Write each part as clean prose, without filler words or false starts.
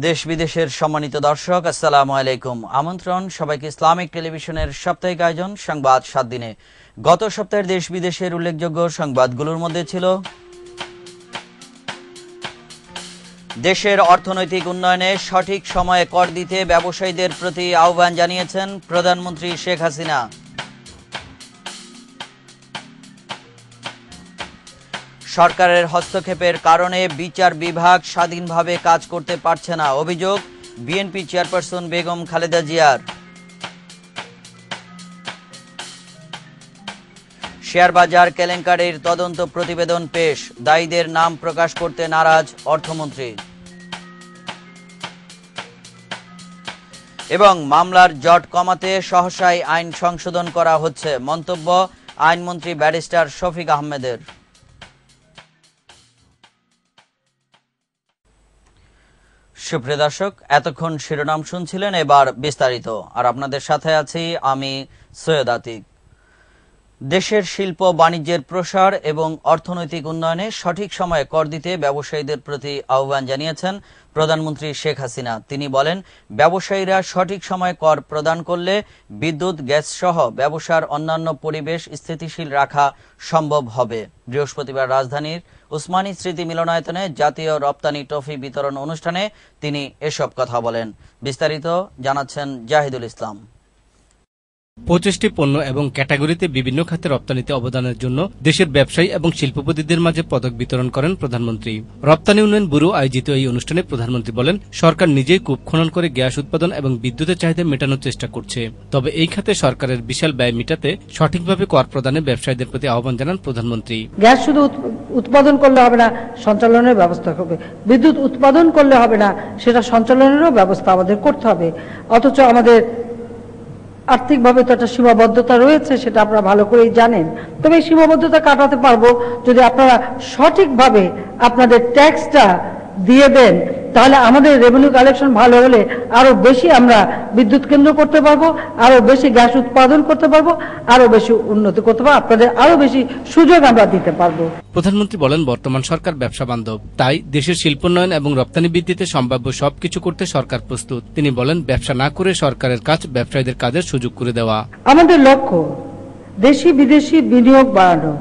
দেশ বিদেশের সম্মানিত দর্শক, আসসালামু আলাইকুম। আমন্ত্রণ সবাইকে ইসলামিক টেলিভিশনের সাপ্তাহিক আয়োজন সংবাদ 7 দিনে। গত সপ্তাহের দেশ বিদেশের উল্লেখযোগ্য সংবাদগুলোর মধ্যে ছিল দেশের অর্থনৈতিক উন্নয়নে সঠিক সময়ে কর দিতে ব্যবসায়ীদের প্রতি আহ্বান জানিয়েছেন প্রধানমন্ত্রী শেখ হাসিনা। সরকারের হস্তক্ষেপের কারণে বিচার বিভাগ স্বাধীনভাবে কাজ করতে পারছে না, অভিযোগ বিএনপি চেয়ারপারসন বেগম খালেদা জিয়ার। শেয়ার বাজার কেলেঙ্কারির তদন্ত প্রতিবেদন পেশ, দায়ীদের নাম প্রকাশ করতে নারাজ অর্থমন্ত্রী। এবং মামলার জট কমাতে সহসাই আইন সংশোধন করা হচ্ছে, মন্তব্য আইনমন্ত্রী ব্যারিস্টার শফিক আহমেদের। সুপ্রিয় দর্শক, এতক্ষণ শিরোনাম শুনছিলেন, এবার বিস্তারিত। আর আপনাদের সাথে আছি আমি সৈয়দ আতিক। দেশের শিল্প বাণিজ্যের প্রসার এবং অর্থনৈতিক উন্নয়নে সঠিক সময়ে কর দিতে ব্যবসায়ীদের প্রতি আহ্বান জানিয়েছেন প্রধানমন্ত্রী শেখ হাসিনা। তিনি বলেন, ব্যবসায়ীরা সঠিক সময়ে কর প্রদান করলে বিদ্যুৎ, গ্যাস সহ ব্যবসার অন্যান্য পরিবেশ স্থিতিশীল রাখা সম্ভব হবে। বৃহস্পতিবার রাজধানীর উসমানী স্মৃতি মিলনায়তনে জাতীয় রপ্তানি ট্রফি বিতরণ অনুষ্ঠানে তিনি এসব কথা বলেন। বিস্তারিত জানাচ্ছেন জাহিদুল ইসলাম। 25টি পণ্য এবং ক্যাটাগরিতে বিভিন্ন খাতে রপ্তানিতে অবদানের জন্য দেশের ব্যবসায়ী এবং শিল্পপতিদের মাঝে পদক বিতরণ করেন প্রধানমন্ত্রী। রপ্তানি উন্নয়ন ব্যুরো আয়োজিত এই অনুষ্ঠানে প্রধানমন্ত্রী বলেন, সরকার নিজেই কূপ খনন করে গ্যাস উৎপাদন এবং বিদ্যুতের চাহিদা মেটানোর চেষ্টা করছে। তবে এই খাতে সরকারের বিশাল ব্যয় মেটাতে সঠিকভাবে কর প্রদানে ব্যবসায়ীদের প্রতি আহ্বান জানান প্রধানমন্ত্রী। গ্যাস শুধু উৎপাদন করলে হবে না, সঞ্চালনের ব্যবস্থা হবে। বিদ্যুৎ উৎপাদন করলে হবে না, সেটা সঞ্চালনেরও ব্যবস্থা আমাদের করতে হবে। অথচ আমাদের আর্থিকভাবে তো একটা সীমাবদ্ধতা রয়েছে, সেটা আপনারা ভালো করেই জানেন। তবে এই সীমাবদ্ধতা কাটাতে পারবো যদি আপনারা সঠিকভাবে আপনাদের ট্যাক্সটা দিয়ে দেন। তাহলে আমাদের রেভিনিউ কালেকশন ভালো হলে আরো বেশি আমরা বিদ্যুৎ কেন্দ্র করতে পারবো, আরো বেশি গ্যাস উৎপাদন করতে পারবো, আরো বেশি উন্নতি করতে পারবো, আপনাদের আরো বেশি সুযোগ আমরা দিতে পারবো। প্রধানমন্ত্রী বলেন, বর্তমান সরকার ব্যবসা বান্ধব, তাই দেশের শিল্পোন্নয়ন এবং রপ্তানি বৃদ্ধিতে সম্ভাব্য সবকিছু করতে সরকার প্রস্তুত। তিনি বলেন, ব্যবসা না করে সরকারের কাজ ব্যবসায়ীদের কাজের সুযোগ করে দেওয়া। আমাদের লক্ষ্য দেশি বিদেশি বিনিয়োগ বাড়ানো।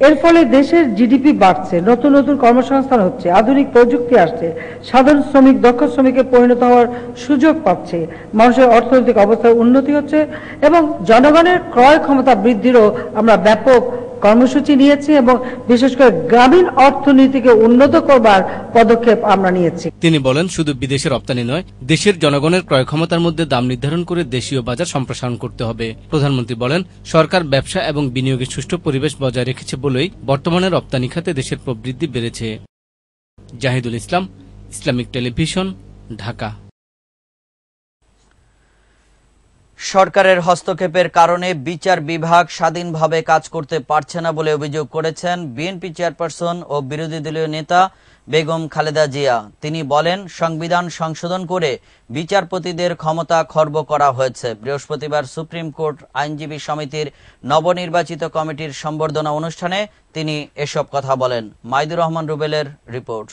এর ফলে দেশের জিডিপি বাড়ছে, নতুন নতুন কর্মসংস্থান হচ্ছে, আধুনিক প্রযুক্তি আসছে, সাধারণ শ্রমিক দক্ষ শ্রমিকে পরিণত হওয়ার সুযোগ পাচ্ছে, মানুষের অর্থনৈতিক অবস্থার উন্নতি হচ্ছে এবং জনগণের ক্রয় ক্ষমতা বৃদ্ধিরও আমরা ব্যাপক কর্মসূচি নিয়েছি এবং বিশেষ করে গ্রামীণ অর্থনীতিকে উন্নত করবার পদক্ষেপ আমরা নিয়েছি। তিনি বলেন, শুধু বিদেশে রপ্তানি নয়, দেশের জনগণের ক্রয় ক্ষমতার মধ্যে দাম নির্ধারণ করে দেশীয় বাজার সম্প্রসারণ করতে হবে। প্রধানমন্ত্রী বলেন, সরকার ব্যবসা এবং বিনিয়োগের সুষ্ঠু পরিবেশ বজায় রেখেছে বলেই বর্তমানে রপ্তানি খাতে দেশের প্রবৃদ্ধি বেড়েছে। জাহিদুল ইসলাম, ইসলামিক টেলিভিশন, ঢাকা। সরকারের হস্তক্ষেপের কারণে বিচার বিভাগ স্বাধীনভাবে কাজ করতে পারছে না বলে অভিযোগ করেছেন বিএনপি চেয়ারপারসন ও বিরোধী দলীয় নেতা বেগম খালেদা জিয়া। তিনি বলেন, সংবিধান সংশোধন করে বিচারপতিদের ক্ষমতা খর্ব করা হয়েছে। বৃহস্পতিবার সুপ্রিম কোর্ট আইনজীবী সমিতির নবনির্বাচিত কমিটির সম্বর্ধনা অনুষ্ঠানে তিনি এসব কথা বলেন। মাইদুর রহমান রুবেলের রিপোর্ট।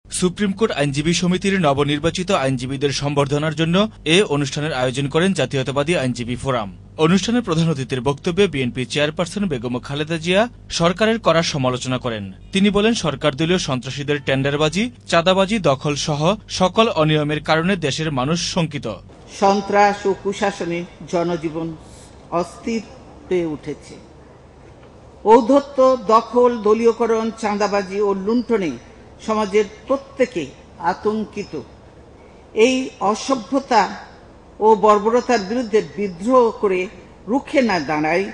সুপ্রিম কোর্ট আইনজীবী সমিতির নবনির্বাচিত আইনজীবীদের সম্বর্ধনার জন্য এ অনুষ্ঠানের আয়োজন করেন জাতীয়তাবাদী আইনজীবী ফোরাম। অনুষ্ঠানের প্রধান অতিথির বক্তব্যে বিএনপি চেয়ারপারসন বেগম খালেদা জিয়া সরকারের করা সমালোচনা করেন। তিনি বলেন, সরকার দলীয় সন্ত্রাসীদের টেন্ডারবাজি, চাঁদাবাজি, দখল সহ সকল অনিয়মের কারণে দেশের মানুষ শঙ্কিত। সন্ত্রাস ও কুশাসনে জনজীবন অস্থির হয়ে উঠেছে। ঔদ্ধত্য, দখল, দলীয়করণ, চাঁদাবাজি ও লুণ্ঠনে সমাজের প্রত্যেকে আতঙ্কিত। এই অসভ্যতা ও বর্বরতার বিরুদ্ধে বিদ্রোহ করে রুখে না দাঁড়ায়,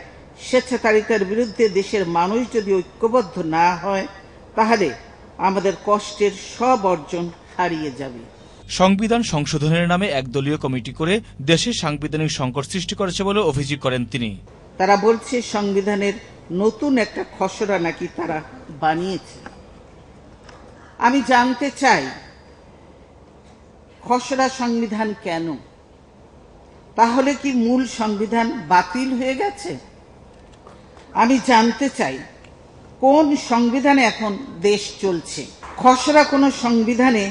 স্বেচ্ছাচারিতার বিরুদ্ধে দেশের মানুষ যদি ঐক্যবদ্ধ না হয়, তাহলে আমাদের কষ্টের সব অর্জন হারিয়ে যাবে। সংবিধান সংশোধনের নামে একদলীয় কমিটি করে দেশে সাংবিধানিক সংকট সৃষ্টি করেছে বলে অভিযোগ করেন তিনি। তারা বলছে সংবিধানের নতুন একটা খসড়া নাকি তারা বানিয়েছে। আমি জানতে চাই, খসড়া সংবিধান কেন? তাহলে কি মূল সংবিধান বাতিল হয়ে গেছে? আমি জানতে চাই, কোন সংবিধানে এখন দেশ চলছে? খসড়া কোনো সংবিধানে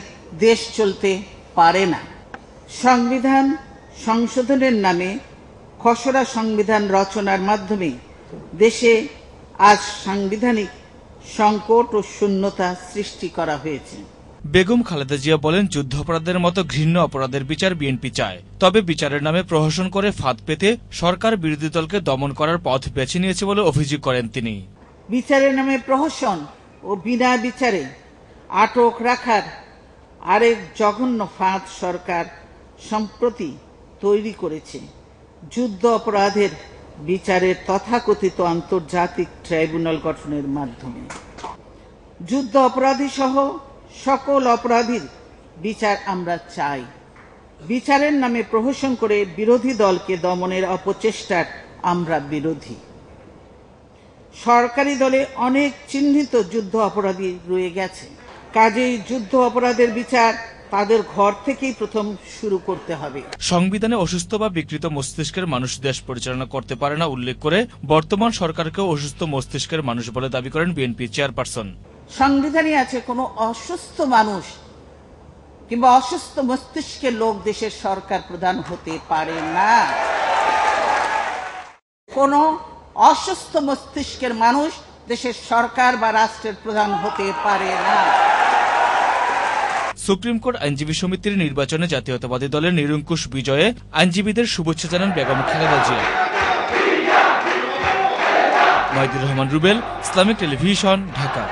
দেশ চলতে পারে না। সংবিধান সংশোধনের নামে খসড়া সংবিধান রচনার মাধ্যমে দেশে আজ সাংবিধানিক সংকট ও শূন্যতা সৃষ্টি করা হয়েছে। বেগম খালেদা জিয়া বলেন, যুদ্ধাপরাধের মতো ঘৃণ্য অপরাধের বিচার বিএনপি চায়, তবে বিচারের নামে প্রহসন করে ফাঁদ পেতে সরকার বিরোধী দলকে দমন করার পথ বেছে নিয়েছে বলে অভিযোগ করেন তিনি। বিচারের নামে প্রহসন ও বিনা বিচারে আটক রাখার আরেক জঘন্য ফাঁদ সরকার সম্প্রতি তৈরি করেছে যুদ্ধ অপরাধের বিচারের তথাকথিত আন্তর্জাতিক ট্রাইব্যুনাল গঠনের মাধ্যমে। যুদ্ধ অপরাধী সহ সকল অপরাধীর বিচার আমরা চাই। বিচারের নামে প্রহসন করে বিরোধী দলকে দমনের অপচেষ্টার আমরা বিরোধী। সরকারি দলে অনেক চিহ্নিত যুদ্ধ অপরাধী রয়ে গেছে, কাজেই যুদ্ধ অপরাধের বিচার তাদের ঘর থেকেই প্রথম শুরু করতে হবে। সংবিধানে অসুস্থ বা বিকৃত মস্তিষ্কের মানুষ দেশ পরিচালনা করতে পারে না উল্লেখ করে বর্তমান সরকারকেও অসুস্থ মস্তিষ্কের মানুষ বলে দাবি করেন বিএনপি চেয়ারপারসন। সংবিধানে আছে কোনো অসুস্থ মানুষ কিংবা অসুস্থ মস্তিষ্কের লোক দেশের সরকার প্রধান হতে পারে না। কোনো অসুস্থ মস্তিষ্কের মানুষ দেশের সরকার বা রাষ্ট্রের প্রধান হতে পারে না। সুপ্রিম কোর্ট আইনজীবী সমিতির নির্বাচনে জাতীয়তাবাদী দলের নিরঙ্কুশ বিজয়ে আইনজীবীদের শুভেচ্ছা জানান বেগম খালেদা জিয়া। Mohidur Rahman Rubel, Islamic television, Dhaka.